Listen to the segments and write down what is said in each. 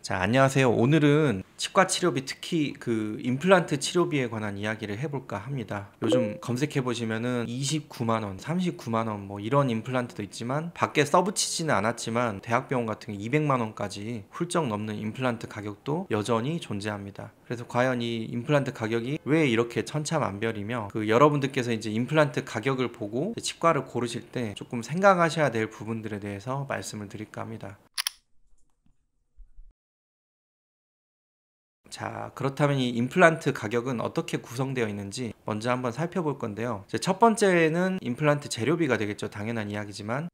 자, 안녕하세요. 오늘은 치과 치료비, 특히 그 임플란트 치료비에 관한 이야기를 해볼까 합니다. 요즘 검색해 보시면은 29만 원, 39만 원 뭐 이런 임플란트도 있지만 밖에 써붙이지는 않았지만 대학병원 같은 게 200만 원까지 훌쩍 넘는 임플란트 가격도 여전히 존재합니다. 그래서 과연 이 임플란트 가격이 왜 이렇게 천차만별이며 여러분들께서 이제 임플란트 가격을 보고 치과를 고르실 때 조금 생각하셔야 될 부분들에 대해서 말씀을 드릴까 합니다. 자, 그렇다면 이 임플란트 가격은 어떻게 구성되어 있는지 먼저 한번 살펴볼 건데요. 이제 첫 번째는 임플란트 재료비가 되겠죠. 당연한 이야기지만,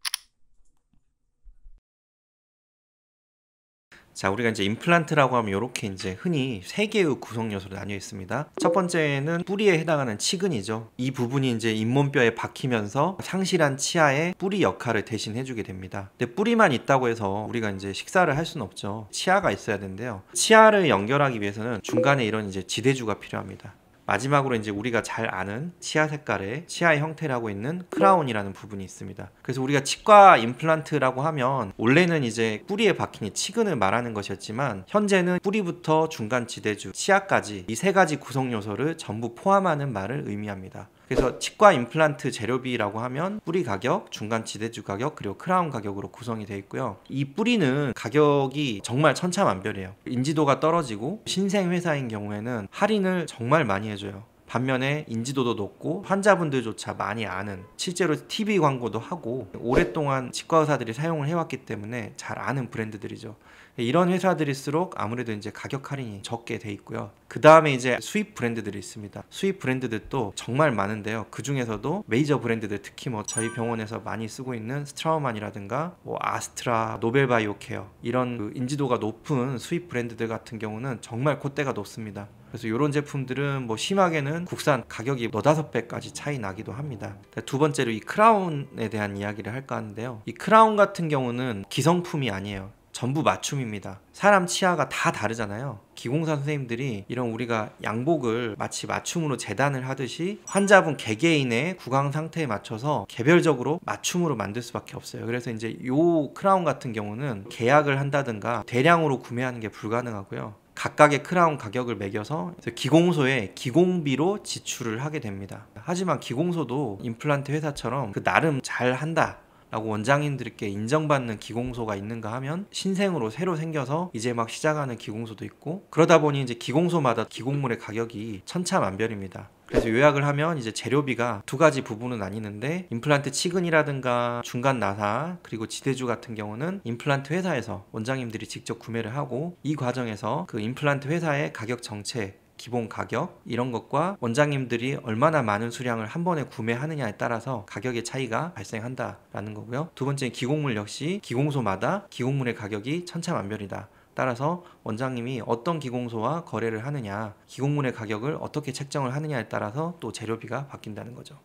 자, 우리가 이제 임플란트라고 하면 이렇게 이제 흔히 세 개의 구성 요소로 나뉘어 있습니다. 첫 번째는 뿌리에 해당하는 치근이죠. 이 부분이 이제 잇몸뼈에 박히면서 상실한 치아의 뿌리 역할을 대신 해주게 됩니다. 근데 뿌리만 있다고 해서 우리가 이제 식사를 할 수는 없죠. 치아가 있어야 되는데요. 치아를 연결하기 위해서는 중간에 이런 이제 지대주가 필요합니다. 마지막으로 이제 우리가 잘 아는 치아 색깔의 치아의 형태를 하고 있는 크라운이라는 부분이 있습니다. 그래서 우리가 치과 임플란트라고 하면 원래는 이제 뿌리에 박힌 이 치근을 말하는 것이었지만 현재는 뿌리부터 중간 지대주, 치아까지 이 세 가지 구성 요소를 전부 포함하는 말을 의미합니다. 그래서 치과 임플란트 재료비라고 하면 뿌리 가격, 중간 지대주 가격, 그리고 크라운 가격으로 구성이 되어 있고요. 이 뿌리는 가격이 정말 천차만별이에요. 인지도가 떨어지고 신생 회사인 경우에는 할인을 정말 많이 해줘요. 반면에 인지도도 높고 환자분들조차 많이 아는, 실제로 TV 광고도 하고 오랫동안 치과 의사들이 사용을 해왔기 때문에 잘 아는 브랜드들이죠. 이런 회사들일수록 아무래도 이제 가격 할인이 적게 돼 있고요. 그 다음에 이제 수입 브랜드들이 있습니다. 수입 브랜드들도 정말 많은데요. 그 중에서도 메이저 브랜드들, 특히 뭐 저희 병원에서 많이 쓰고 있는 스트라우만이라든가 뭐 아스트라, 노벨바이오케어, 이런 그 인지도가 높은 수입 브랜드들 같은 경우는 정말 콧대가 높습니다. 그래서 이런 제품들은 뭐 심하게는 국산 가격이 너다섯 배까지 차이 나기도 합니다. 두 번째로 이 크라운에 대한 이야기를 할까 하는데요. 이 크라운 같은 경우는 기성품이 아니에요. 전부 맞춤입니다. 사람 치아가 다 다르잖아요. 기공사 선생님들이 이런 우리가 양복을 마치 맞춤으로 재단을 하듯이 환자분 개개인의 구강 상태에 맞춰서 개별적으로 맞춤으로 만들 수밖에 없어요. 그래서 이제 요 크라운 같은 경우는 계약을 한다든가 대량으로 구매하는 게 불가능하고요. 각각의 크라운 가격을 매겨서 기공소에 기공비로 지출을 하게 됩니다. 하지만 기공소도 임플란트 회사처럼 그 나름 잘 한다 라고 원장님들께 인정받는 기공소가 있는가 하면 신생으로 새로 생겨서 이제 막 시작하는 기공소도 있고, 그러다 보니 이제 기공소마다 기공물의 가격이 천차만별입니다. 그래서 요약을 하면 이제 재료비가 두 가지 부분은 나뉘는데, 임플란트 치근이라든가 중간 나사 그리고 지대주 같은 경우는 임플란트 회사에서 원장님들이 직접 구매를 하고, 이 과정에서 그 임플란트 회사의 가격 정책, 기본 가격 이런 것과 원장님들이 얼마나 많은 수량을 한 번에 구매하느냐에 따라서 가격의 차이가 발생한다라는 거고요. 두 번째는 기공물 역시 기공소마다 기공물의 가격이 천차만별이다. 따라서 원장님이 어떤 기공소와 거래를 하느냐, 기공물의 가격을 어떻게 책정을 하느냐에 따라서 또 재료비가 바뀐다는 거죠.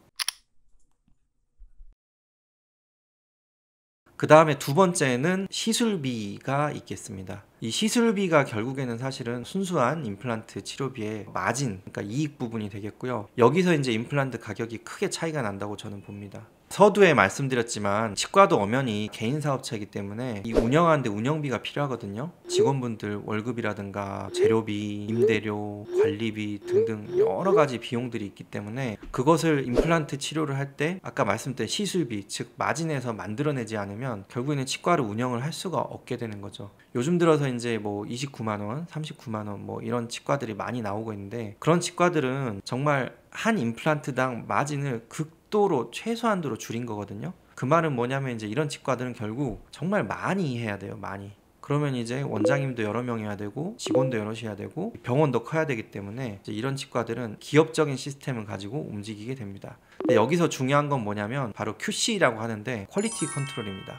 그 다음에 두 번째는 시술비가 있겠습니다. 이 시술비가 결국에는 사실은 순수한 임플란트 치료비의 마진, 그러니까 이익 부분이 되겠고요. 여기서 이제 임플란트 가격이 크게 차이가 난다고 저는 봅니다. 서두에 말씀드렸지만 치과도 엄연히 개인 사업체이기 때문에 이 운영하는데 운영비가 필요하거든요. 직원분들 월급이라든가 재료비, 임대료, 관리비 등등 여러 가지 비용들이 있기 때문에 그것을 임플란트 치료를 할 때 아까 말씀드린 시술비, 즉 마진에서 만들어내지 않으면 결국에는 치과를 운영을 할 수가 없게 되는 거죠. 요즘 들어서 이제 뭐 29만 원, 39만 원 뭐 이런 치과들이 많이 나오고 있는데, 그런 치과들은 정말 한 임플란트당 마진을 극도로 최소한도로 줄인 거거든요. 그 말은 뭐냐면 이제 이런 치과들은 결국 정말 많이 해야 돼요. 많이. 그러면 이제 원장님도 여러 명이어야 되고 직원도 여럿이어야 되고 병원도 커야 되기 때문에 이제 이런 치과들은 기업적인 시스템을 가지고 움직이게 됩니다. 근데 여기서 중요한 건 뭐냐면 바로 QC라고 하는데 퀄리티 컨트롤입니다.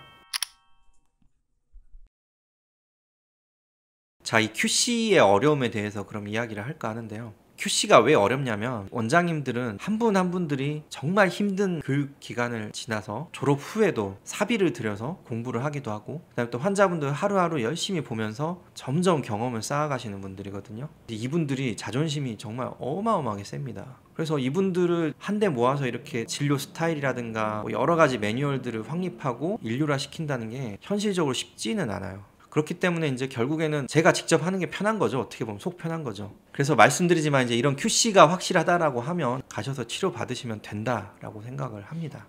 자, 이 QC의 어려움에 대해서 그럼 이야기를 할까 하는데요. QC가 왜 어렵냐면 원장님들은 한 분 한 분들이 정말 힘든 교육 기간을 지나서 졸업 후에도 사비를 들여서 공부를 하기도 하고, 그다음에 또 환자분들 하루하루 열심히 보면서 점점 경험을 쌓아가시는 분들이거든요. 이분들이 자존심이 정말 어마어마하게 셉니다. 그래서 이분들을 한데 모아서 이렇게 진료 스타일이라든가 뭐 여러 가지 매뉴얼들을 확립하고 인류화 시킨다는 게 현실적으로 쉽지는 않아요. 그렇기 때문에 이제 결국에는 제가 직접 하는 게 편한 거죠. 어떻게 보면 속 편한 거죠. 그래서 말씀드리지만 이제 이런 QC가 확실하다라고 하면 가셔서 치료 받으시면 된다라고 생각을 합니다.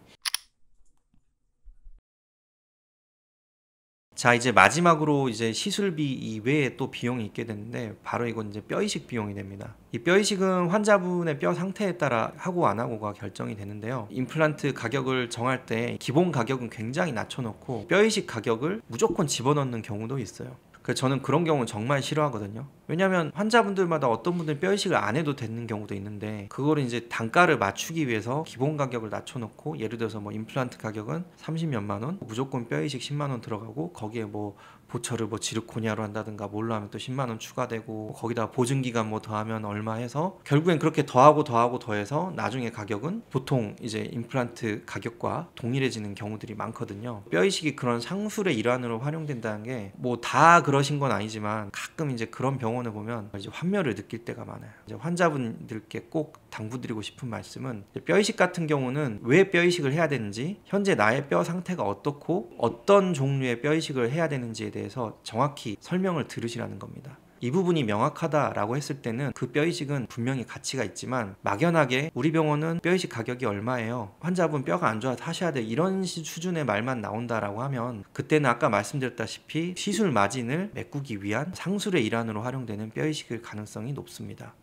자, 이제 마지막으로 이제 시술비 이외에 또 비용이 있게 되는데 바로 이건 이제 뼈 이식 비용이 됩니다. 이 뼈 이식은 환자분의 뼈 상태에 따라 하고 안 하고가 결정이 되는데요. 임플란트 가격을 정할 때 기본 가격은 굉장히 낮춰놓고 뼈 이식 가격을 무조건 집어넣는 경우도 있어요. 그래서 저는 그런 경우는 정말 싫어하거든요. 왜냐면 환자분들마다 어떤 분들은 뼈 이식을 안 해도 되는 경우도 있는데 그거를 이제 단가를 맞추기 위해서 기본 가격을 낮춰놓고 예를 들어서 뭐 임플란트 가격은 30몇만 원, 무조건 뼈 이식 10만 원 들어가고 거기에 뭐 보철을 뭐 지르코니아로 한다든가 뭘로 하면 또 10만 원 추가되고 거기다 보증기간 뭐 더하면 얼마 해서 결국엔 그렇게 더하고 더해서 나중에 가격은 보통 이제 임플란트 가격과 동일해지는 경우들이 많거든요. 뼈 이식이 그런 상술의 일환으로 활용된다는 게 뭐 다 그러신 건 아니지만 가끔 이제 그런 병원을 보면 이제 환멸을 느낄 때가 많아요. 이제 환자분들께 꼭 당부드리고 싶은 말씀은 뼈 이식 같은 경우는 왜 뼈 이식을 해야 되는지, 현재 나의 뼈 상태가 어떻고 어떤 종류의 뼈 이식을 해야 되는지에 대해서 정확히 설명을 들으시라는 겁니다. 이 부분이 명확하다라고 했을 때는 그 뼈 이식은 분명히 가치가 있지만 막연하게 우리 병원은 뼈 이식 가격이 얼마예요, 환자분 뼈가 안 좋아서 하셔야 돼, 이런 수준의 말만 나온다라고 하면 그때는 아까 말씀드렸다시피 시술 마진을 메꾸기 위한 상술의 일환으로 활용되는 뼈 이식일 가능성이 높습니다.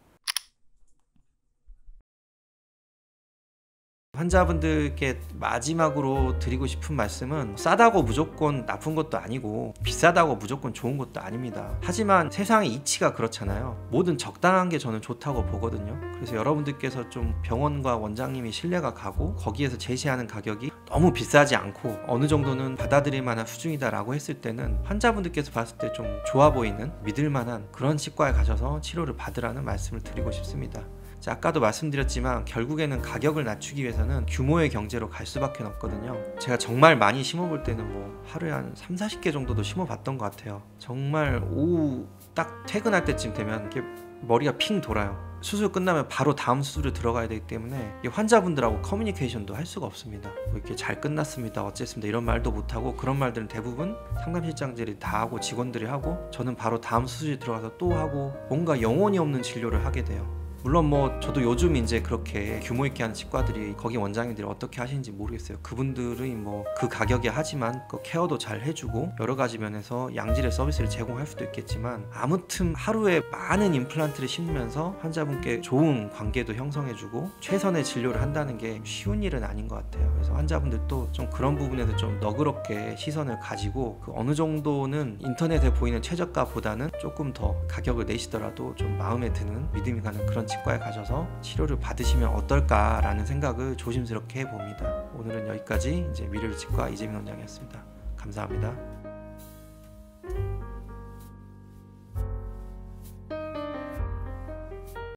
환자분들께 마지막으로 드리고 싶은 말씀은 싸다고 무조건 나쁜 것도 아니고 비싸다고 무조건 좋은 것도 아닙니다. 하지만 세상의 이치가 그렇잖아요. 뭐든 적당한 게 저는 좋다고 보거든요. 그래서 여러분들께서 좀 병원과 원장님이 신뢰가 가고 거기에서 제시하는 가격이 너무 비싸지 않고 어느 정도는 받아들일 만한 수준이다 라고 했을 때는 환자분들께서 봤을 때 좀 좋아 보이는 믿을 만한 그런 치과에 가셔서 치료를 받으라는 말씀을 드리고 싶습니다. 자, 아까도 말씀드렸지만 결국에는 가격을 낮추기 위해서는 규모의 경제로 갈 수밖에 없거든요. 제가 정말 많이 심어볼 때는 뭐 하루에 한 30-40개 정도도 심어봤던 것 같아요. 정말 오후 딱 퇴근할 때쯤 되면 이렇게 머리가 핑 돌아요. 수술 끝나면 바로 다음 수술에 들어가야 되기 때문에 환자분들하고 커뮤니케이션도 할 수가 없습니다. 뭐 이렇게 잘 끝났습니다, 어쨌습니다 이런 말도 못하고, 그런 말들은 대부분 상담실장들이 다 하고 직원들이 하고 저는 바로 다음 수술에 들어가서 또 하고 뭔가 영혼이 없는 진료를 하게 돼요. 물론 뭐 저도 요즘 이제 그렇게 규모 있게 하는 치과들이 거기 원장님들이 어떻게 하시는지 모르겠어요. 그분들이 뭐 그 가격에 하지만 그 케어도 잘 해주고 여러 가지 면에서 양질의 서비스를 제공할 수도 있겠지만 아무튼 하루에 많은 임플란트를 심으면서 환자분께 좋은 관계도 형성해주고 최선의 진료를 한다는 게 쉬운 일은 아닌 것 같아요. 그래서 환자분들도 좀 그런 부분에서 좀 너그럽게 시선을 가지고 그 어느 정도는 인터넷에 보이는 최저가보다는 조금 더 가격을 내시더라도 좀 마음에 드는 믿음이 가는 그런 치과에 가셔서 치료를 받으시면 어떨까라는 생각을 조심스럽게 해봅니다. 오늘은 여기까지 이제 미래를 치과 이재민 원장이었습니다. 감사합니다.